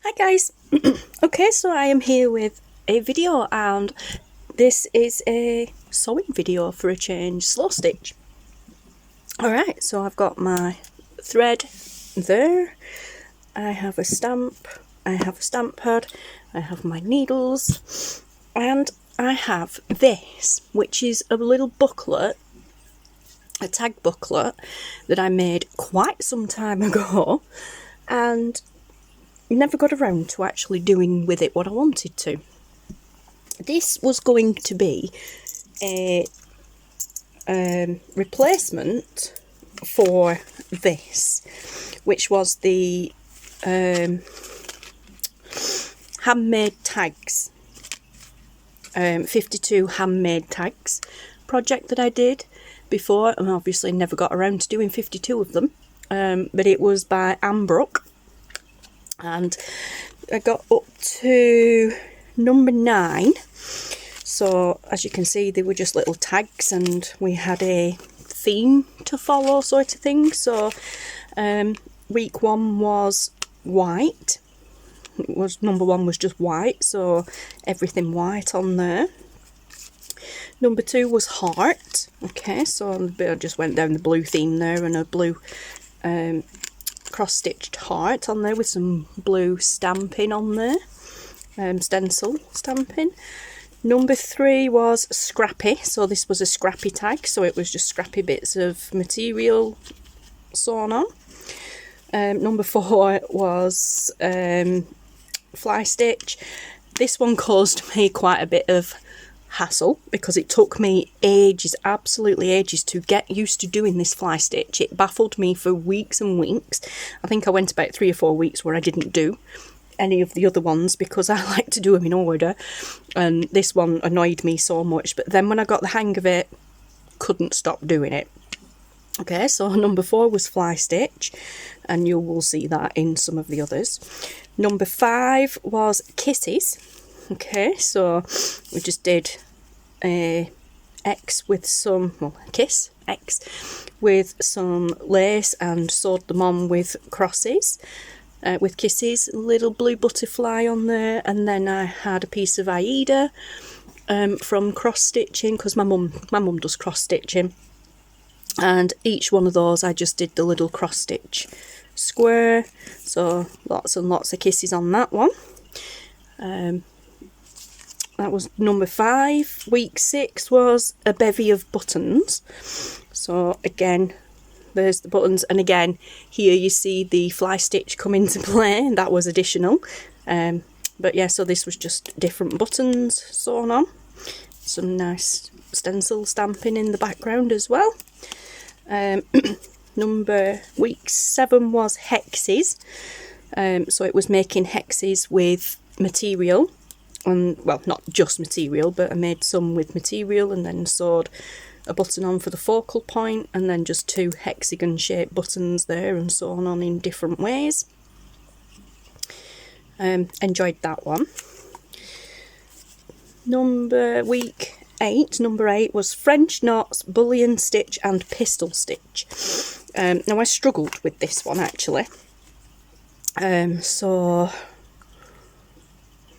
Hi guys! Okay, so I am here with a video, and this is a sewing video for a change, slow stitch. Alright, so I've got my thread there, I have a stamp, I have a stamp pad, I have my needles, and I have this, which is a little booklet, a tag booklet that I made quite some time ago, and never got around to actually doing with it what I wanted to. This was going to be a replacement for this, which was the handmade tags, 52 handmade tags project that I did before, and obviously never got around to doing 52 of them, but it was by Brooke. And I got up to number 9, so as you can see they were just little tags and we had a theme to follow, sort of thing. So week 1 was white, number 1 was just white, so everything white on there. Number 2 was heart, okay, so I just went down the blue theme there, and a blue cross-stitched heart on there with some blue stamping on there, stencil stamping. Number 3 was scrappy, so this was a scrappy tag, so it was just scrappy bits of material sewn on. Number 4 was fly stitch. This one caused me quite a bit of hassle because it took me ages, absolutely ages, to get used to doing this fly stitch. It baffled me for weeks and weeks. I think I went about 3 or 4 weeks where I didn't do any of the other ones because I like to do them in order, and this one annoyed me so much. But then when I got the hang of it, couldn't stop doing it. Okay, so number 4 was fly stitch, and you will see that in some of the others. Number 5 was kisses. Okay, so we just did a X with some, well, kiss, X, with some lace and sewed them on with crosses, with kisses, a little blue butterfly on there, and then I had a piece of Aida from cross stitching, because my mum does cross stitching, and each one of those I just did the little cross stitch square, so lots and lots of kisses on that one. That was number 5. Week 6 was a bevy of buttons. So again, there's the buttons, and again here you see the fly stitch come into play. That was additional. But yeah, so this was just different buttons sewn on. Some nice stencil stamping in the background as well. Week 7 was hexes. So it was making hexes with material. Well, not just material, but I made some with material and then sewed a button on for the focal point, and then just 2 hexagon shaped buttons there and sewn on in different ways. Enjoyed that one. Week 8, number 8 was French knots, bullion stitch and pistol stitch. Now I struggled with this one actually, so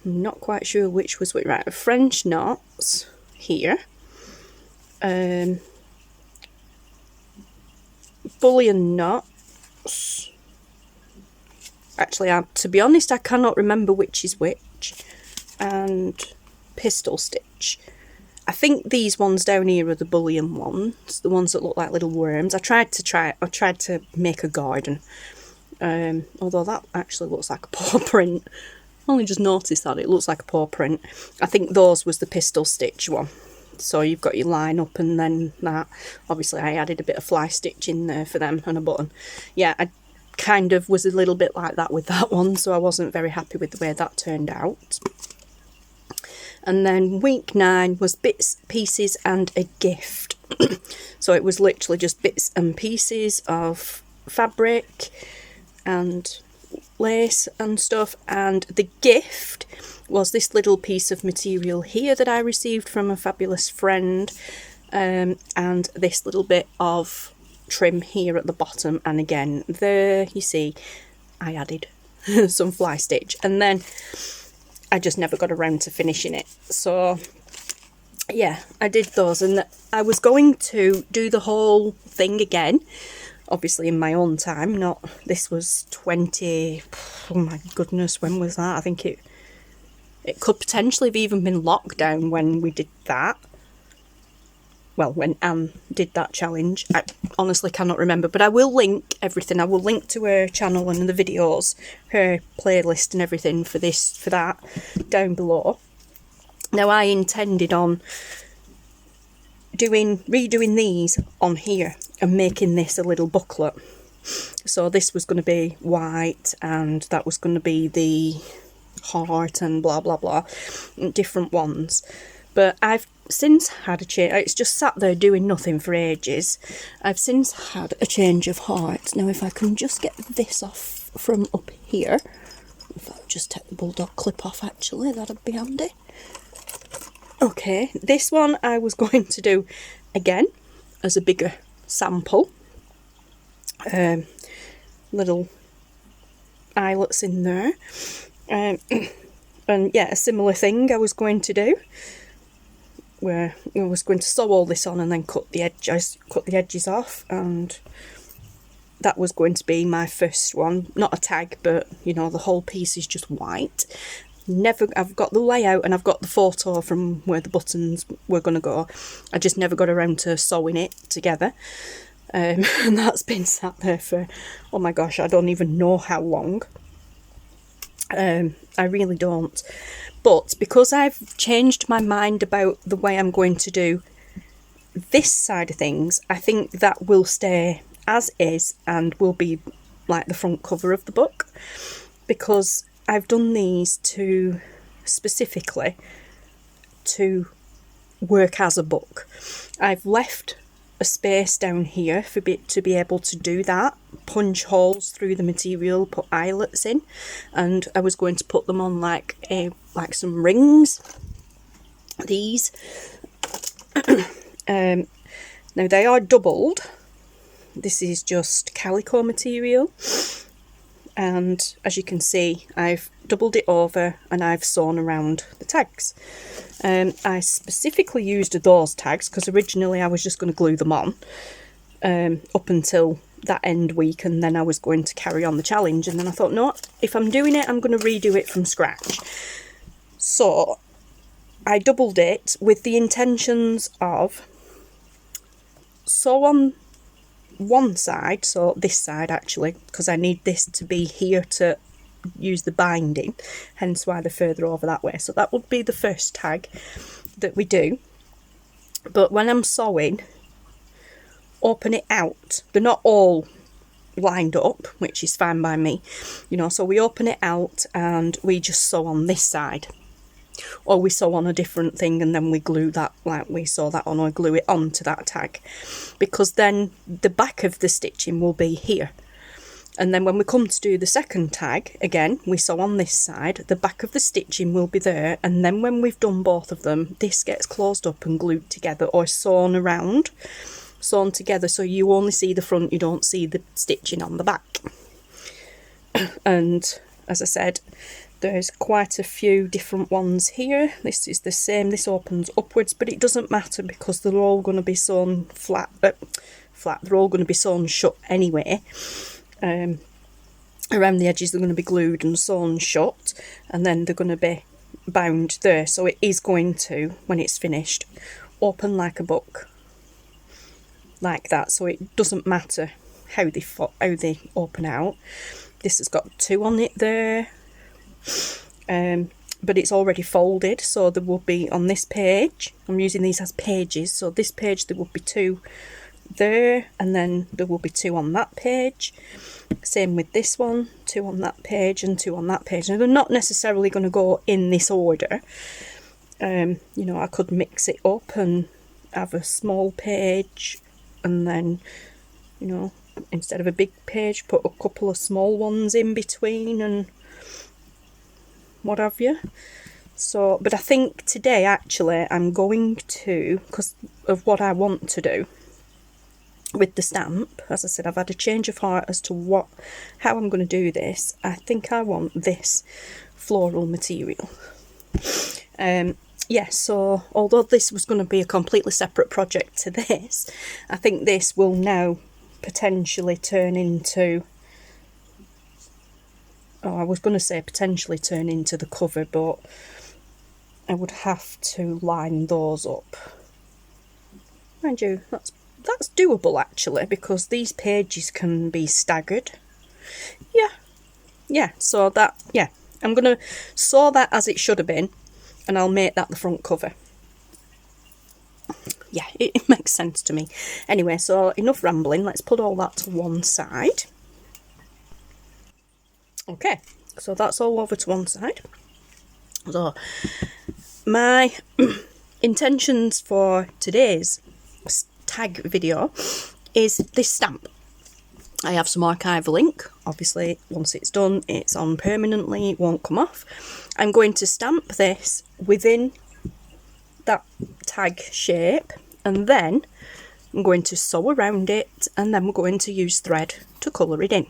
I'm not quite sure which was which. Right, French knots here, bullion knots. Actually, to be honest, I cannot remember which is which. And pistol stitch. I think these ones down here are the bullion ones, the ones that look like little worms. I tried to make a garden, although that actually looks like a paw print. Only just noticed that it looks like a paw print. I think those was the pistol stitch one. So you've got your line up, and then that. Obviously I added a bit of fly stitch in there for them and a button. Yeah, I kind of was a little bit like that with that one, so I wasn't very happy with the way that turned out. And then week 9 was bits, pieces and a gift. So it was literally just bits and pieces of fabric and lace and stuff, and the gift was this little piece of material here that I received from a fabulous friend, and this little bit of trim here at the bottom. And again, there you see I added some fly stitch, and then I just never got around to finishing it. So yeah, I did those, and I was going to do the whole thing again, obviously in my own time, not, this was 20, oh my goodness, when was that? I think it could potentially have even been lockdown when we did that. Well, when Anne did that challenge. I honestly cannot remember, but I will link everything. I will link to her channel and the videos, her playlist and everything for that down below. Now, I intended on redoing these on here and making this a little booklet. So this was going to be white, and that was going to be the heart and blah blah blah, different ones. But I've since had a change. It's just sat there doing nothing for ages. I've since had a change of heart. Now, if I can just get this off from up here, if I'll just take the bulldog clip off, actually, that'd be handy. Okay, this one I was going to do again as a bigger sample. Little eyelets in there. And yeah, a similar thing I was going to do, where I was going to sew all this on and then cut the edges off, and that was going to be my first one. Not a tag, but you know, the whole piece is just white. I've got the layout and I've got the photo from where the buttons were going to go. I just never got around to sewing it together. And that's been sat there for, oh my gosh, I don't even know how long. I really don't. But because I've changed my mind about the way I'm going to do this side of things, I think that will stay as is and will be like the front cover of the book, because I've done these specifically to work as a book. I've left a space down here to be able to do that, punch holes through the material, put eyelets in, and I was going to put them on like some rings. These now they are doubled. This is just calico material, and as you can see, I've doubled it over and I've sewn around the tags. I specifically used those tags because originally I was just going to glue them on up until that end week, and then I was going to carry on the challenge, and then I thought, no, if I'm doing it, I'm going to redo it from scratch. So I doubled it with the intentions of sew on one side, so this side actually, because I need this to be here to use the binding, hence why they're further over that way. So that would be the first tag that we do. But when I'm sewing, open it out. They're not all lined up, which is fine by me, you know, so we open it out and we just sew on this side, or we sew on a different thing and then we glue that, like we sew that on or glue it onto that tag, because then the back of the stitching will be here. And then when we come to do the second tag, again, we sew on this side, the back of the stitching will be there, and then when we've done both of them, this gets closed up and glued together, or sewn together, so you only see the front, you don't see the stitching on the back. And as I said, there's quite a few different ones here. This is the same, this opens upwards, but it doesn't matter because they're all going to be sewn flat, they're all going to be sewn shut anyway. Around the edges they're going to be glued and sewn shut, and then they're going to be bound there, so it is going to, when it's finished, open like a book, like that. So it doesn't matter how they open out. This has got 2 on it there, but it's already folded, so there will be on this page, I'm using these as pages, so this page there will be 2 there, and then there will be 2 on that page. Same with this one, 2 on that page and 2 on that page. Now they're not necessarily going to go in this order. You know, I could mix it up and have a small page, and then, you know, instead of a big page, put a couple of small ones in between and what have you. So, but I think today actually I'm going to, because of what I want to do, with the stamp, as I said, I've had a change of heart as to how I'm going to do this. I think I want this floral material. Yeah, so although this was going to be a completely separate project to this, I think this will now potentially turn into, oh, I was going to say potentially turn into the cover, but I would have to line those up. Mind you, that's doable actually, because these pages can be staggered. Yeah, so that, yeah, I'm going to sew that as it should have been, and I'll make that the front cover. Yeah, it makes sense to me. Anyway, so enough rambling, let's put all that to one side. Okay, so that's all over to one side. So, my intentions for today's tag video is this stamp. I have some archival ink. Obviously, once it's done, it's on permanently, it won't come off. I'm going to stamp this within that tag shape, and then I'm going to sew around it, and then we're going to use thread to colour it in.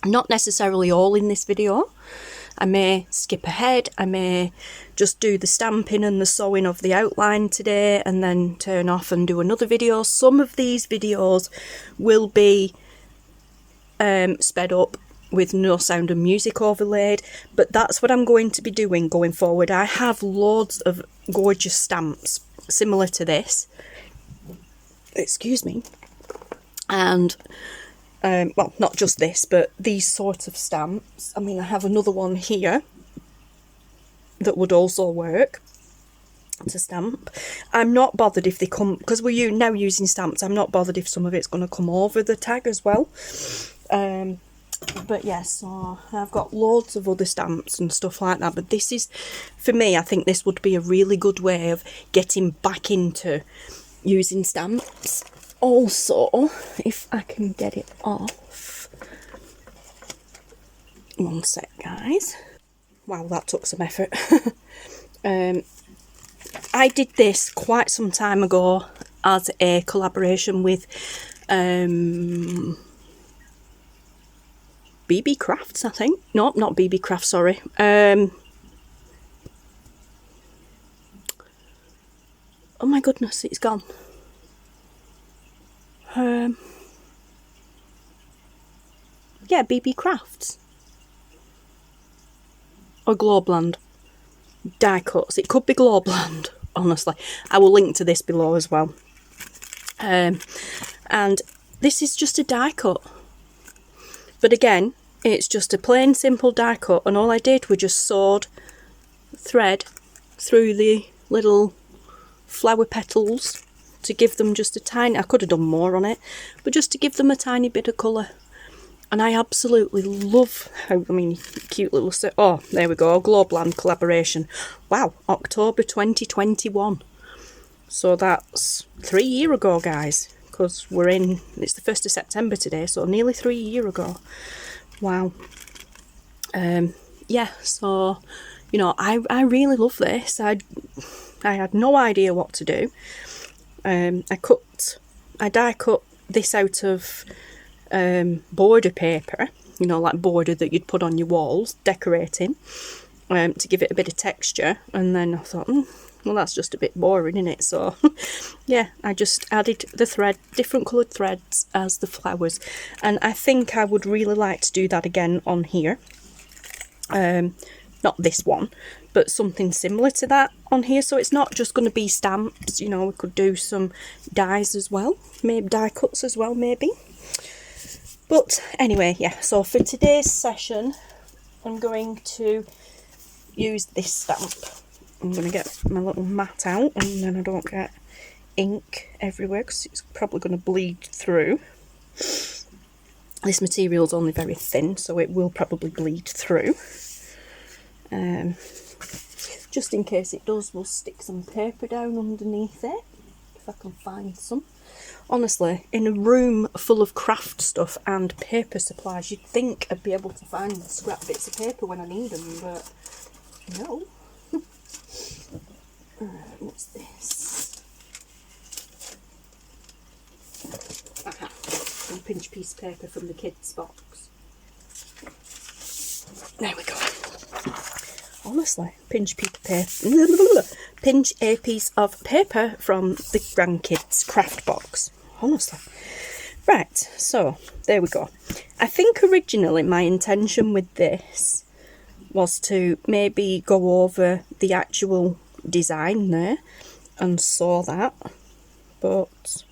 Not necessarily all in this video. I may skip ahead, I may just do the stamping and the sewing of the outline today and then turn off and do another video. Some of these videos will be sped up with no sound and music overlaid, but that's what I'm going to be doing going forward. I have loads of gorgeous stamps similar to this, excuse me, and well, not just this, but these sort of stamps. I mean, I have another one here that would also work to stamp. I'm not bothered if they come, because we're now using stamps, I'm not bothered if some of it's going to come over the tag as well. But yes, so I've got loads of other stamps and stuff like that, but this is, for me, I think this would be a really good way of getting back into using stamps. Also, if I can get it off, one sec guys, wow, that took some effort. I did this quite some time ago as a collaboration with BB Crafts, I think. No, not BB Crafts, sorry. Oh my goodness, it's gone. Yeah, BB Crafts. Or Globland. Die cuts. It could be Globland, honestly. I will link to this below as well. And this is just a die cut. But again, it's just a plain simple die cut, and all I did was just sewed thread through the little flower petals to give them just a tiny, I could have done more on it, but just to give them a tiny bit of colour. And I absolutely love how, I mean, cute little, oh, there we go, Globland collaboration. Wow, October 2021. So that's 3 years ago, guys, because it's the 1st of September today, so nearly 3 years ago. Wow. Yeah, so, you know, I really love this. I had no idea what to do. I die cut this out of border paper, you know, like border that you'd put on your walls, decorating, to give it a bit of texture. And then I thought, well, that's just a bit boring, isn't it? So yeah, I just added the thread, different coloured threads as the flowers, and I think I would really like to do that again on here. Not this one, but something similar to that on here. So it's not just going to be stamps, you know, we could do some dies as well, maybe die cuts as well, maybe. But anyway, yeah, so for today's session, I'm going to use this stamp. I'm going to get my little mat out, and then I don't get ink everywhere, because it's probably going to bleed through. This material's only very thin, so it will probably bleed through. Just in case it does, we'll stick some paper down underneath it, if I can find some. Honestly, in a room full of craft stuff and paper supplies, you'd think I'd be able to find scrap bits of paper when I need them, but no. What's this? pinch piece of paper from the kids' box. There we go. Honestly, pinch a piece of paper from the grandkids' craft box. Honestly. Right, so there we go. I think originally my intention with this was to maybe go over the actual design there and sew that, but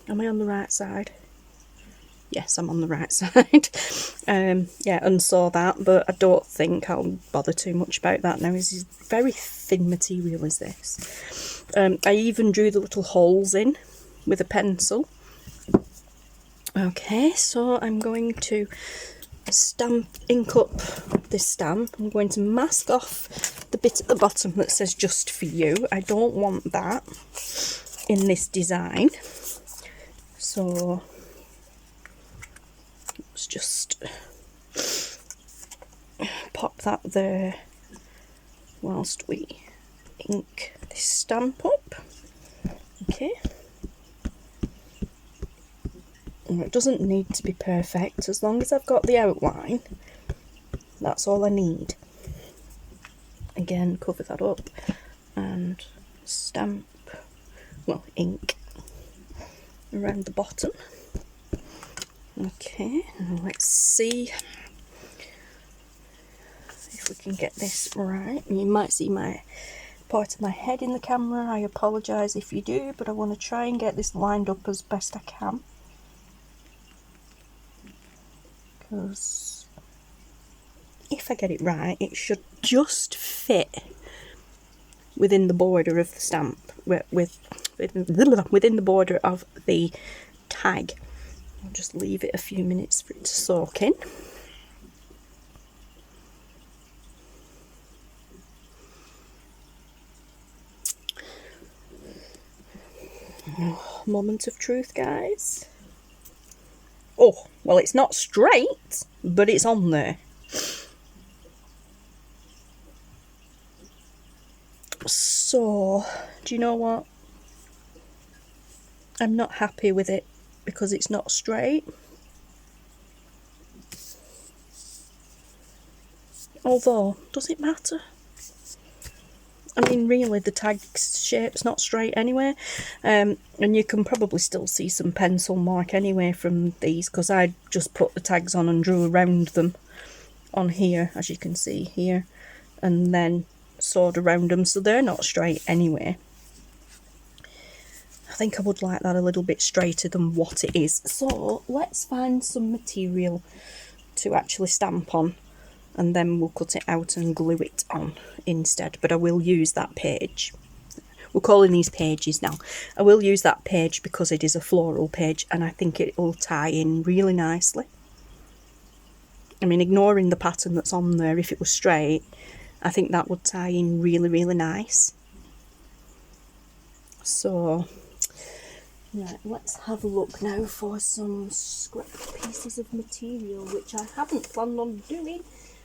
am I on the right side? Yes, I'm on the right side. Yeah, and sew that, but I don't think I'll bother too much about that now. This is very thin material, is this. I even drew the little holes in with a pencil. Okay, so I'm going to ink up this stamp. I'm going to mask off the bit at the bottom that says just for you. I don't want that in this design. So let's just pop that there whilst we ink this stamp up. Okay. It doesn't need to be perfect, as long as I've got the outline, that's all I need. Again, cover that up and stamp, well, ink around the bottom. Okay, now let's see if we can get this right. You might see my part of my head in the camera. I apologise if you do, but I want to try and get this lined up as best I can. Because if I get it right, it should just fit within the border of the stamp, within the border of the tag. I'll just leave it a few minutes for it to soak in. Oh, moment of truth, guys. Oh, well, it's not straight, but it's on there. So, do you know what? I'm not happy with it because it's not straight. Although, does it matter? I mean, really, the tag's shape's not straight anyway. And you can probably still see some pencil mark anyway from these, because I just put the tags on and drew around them on here, as you can see here, and then sewed around them, so they're not straight anyway. I think I would like that a little bit straighter than what it is. So let's find some material to actually stamp on, and then we'll cut it out and glue it on instead. But I will use that page. We're calling these pages now. I will use that page because it is a floral page, and I think it will tie in really nicely. I mean, ignoring the pattern that's on there, if it was straight, I think that would tie in really, really nice. So, right, let's have a look now for some scrap pieces of material, which I haven't planned on doing.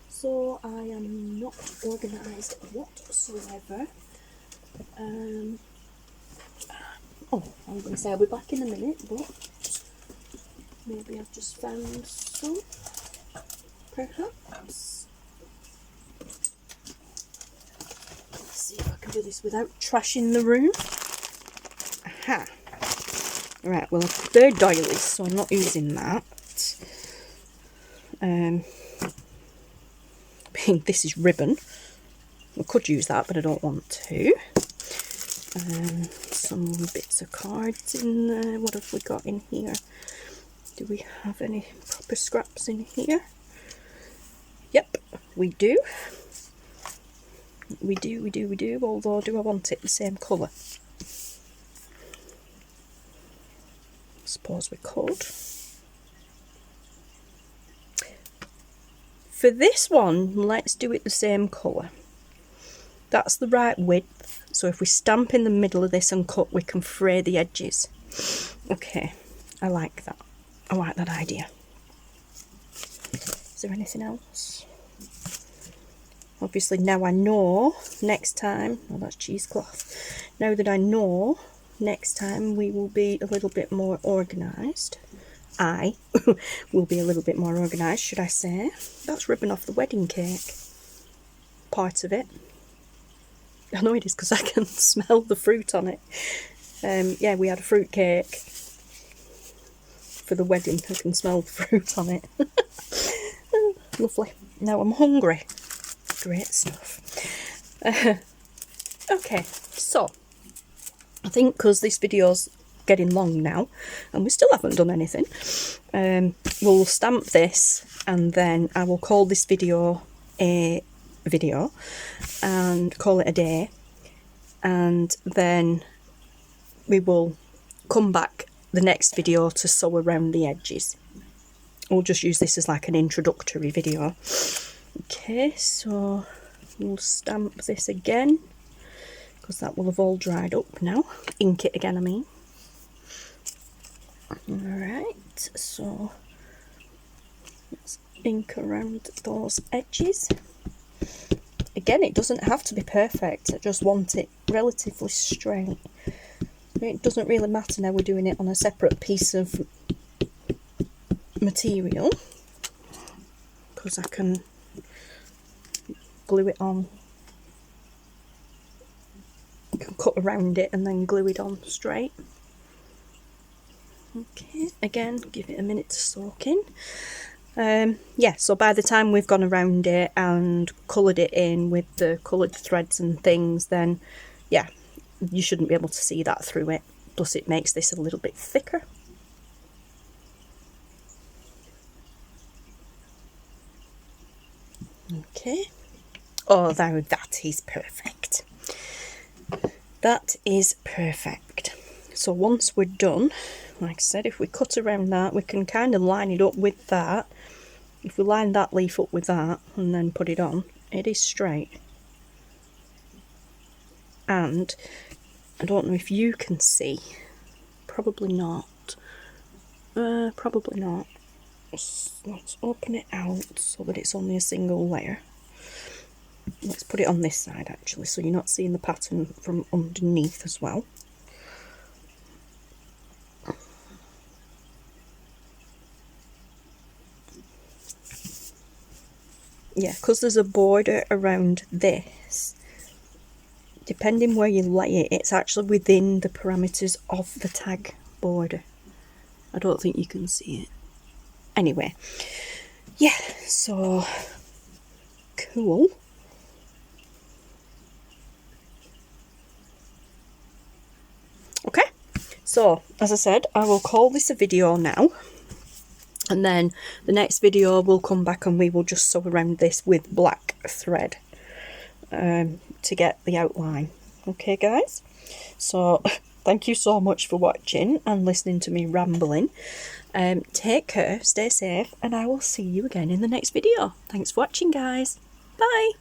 So I am not organised whatsoever. Oh, I'm going to say I'll be back in a minute, but maybe I've just found some, perhaps. Let's see if I can do this without trashing the room. Aha! Right, well, they're doilies, so I'm not using that. This is ribbon. I could use that, but I don't want to. Some bits of cards in there. What have we got in here? Do we have any proper scraps in here? Yep, we do. We do, although do I want it the same colour? I suppose we could. For this one, let's do it the same colour. That's the right width, so if we stamp in the middle of this and cut, we can fray the edges. Okay, I like that. I like that idea. Is there anything else? Obviously now I know, next time, oh that's cheesecloth. Now that I know next time we will be a little bit more organised. I will be a little bit more organised, should I say. That's ripping off the wedding cake. Part of it. I know it is because I can smell the fruit on it. Yeah, we had a fruit cake for the wedding. I can smell the fruit on it. Lovely. Now I'm hungry. Great stuff. Okay, so I think because this video's getting long now and we still haven't done anything, we'll stamp this and then I will call this video a video and call it a day, and then we will come back the next video to sew around the edges. We'll just use this as like an introductory video. Okay, so we'll stamp this again because that will have all dried up now. Ink it again, I mean. Alright, so let's ink around those edges. Again, it doesn't have to be perfect, I just want it relatively straight. It doesn't really matter now we're doing it on a separate piece of material because I can glue it on. You can cut around it and then glue it on straight. Okay, again, give it a minute to soak in. Yeah, so by the time we've gone around it and coloured it in with the coloured threads and things, then yeah, you shouldn't be able to see that through it. Plus it makes this a little bit thicker. Okay. Oh, now that is perfect. That is perfect. So once we're done, like I said, if we cut around that, we can kind of line it up with that. If we line that leaf up with that and then put it on, it is straight. And I don't know if you can see, probably not. Probably not. Let's open it out so that it's only a single layer. Let's put it on this side actually, so you're not seeing the pattern from underneath as well. Yeah, because there's a border around this, depending where you lay it, it's actually within the parameters of the tag border. I don't think you can see it. Anyway, yeah, so cool. Okay, so as I said, I will call this a video now. And then the next video we'll come back and we will just sew around this with black thread to get the outline. Okay guys, so thank you so much for watching and listening to me rambling. Take care, stay safe, and I will see you again in the next video. Thanks for watching guys. Bye.